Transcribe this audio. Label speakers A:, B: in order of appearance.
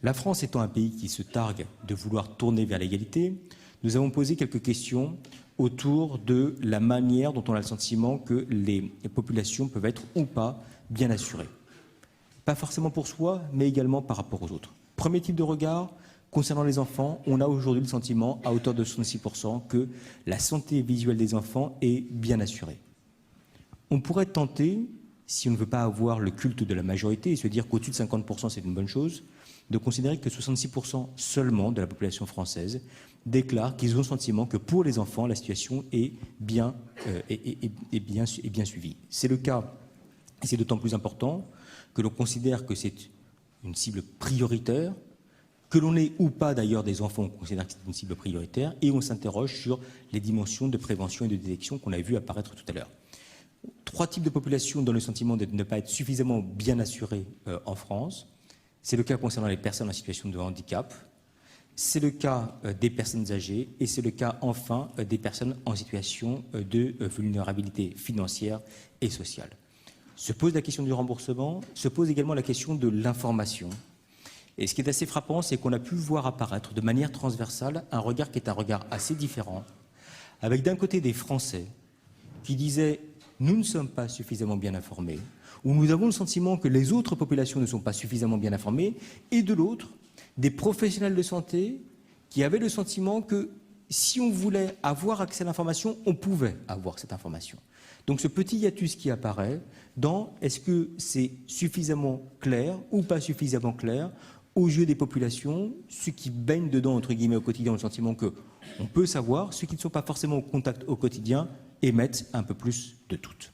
A: La France étant un pays qui se targue de vouloir tourner vers l'égalité, nous avons posé quelques questions autour de la manière dont on a le sentiment que les populations peuvent être ou pas bien assurées. Pas forcément pour soi, mais également par rapport aux autres. Premier type de regard, concernant les enfants, on a aujourd'hui le sentiment, à hauteur de 66%, que la santé visuelle des enfants est bien assurée. On pourrait tenter, si on ne veut pas avoir le culte de la majorité et se dire qu'au-dessus de 50% c'est une bonne chose, de considérer que 66% seulement de la population française déclarent qu'ils ont le sentiment que pour les enfants, la situation est bien suivie. C'est le cas, et c'est d'autant plus important que l'on considère que c'est une cible prioritaire, que l'on ait ou pas d'ailleurs des enfants, on considère que c'est une cible prioritaire, et on s'interroge sur les dimensions de prévention et de détection qu'on a vu apparaître tout à l'heure. Trois types de populations donnent le sentiment de ne pas être suffisamment bien assurées en France. C'est le cas concernant les personnes en situation de handicap, c'est le cas des personnes âgées et c'est le cas enfin des personnes en situation de vulnérabilité financière et sociale. Se pose la question du remboursement, se pose également la question de l'information. Et ce qui est assez frappant, c'est qu'on a pu voir apparaître de manière transversale un regard qui est un regard assez différent, avec d'un côté des Français qui disaient « nous ne sommes pas suffisamment bien informés », où nous avons le sentiment que les autres populations ne sont pas suffisamment bien informées, et de l'autre, des professionnels de santé qui avaient le sentiment que si on voulait avoir accès à l'information, on pouvait avoir cette information. Donc ce petit hiatus qui apparaît dans est-ce que c'est suffisamment clair ou pas suffisamment clair aux yeux des populations, ceux qui baignent dedans, entre guillemets, au quotidien, ont le sentiment qu'on peut savoir, ceux qui ne sont pas forcément au contact au quotidien émettent un peu plus de doute.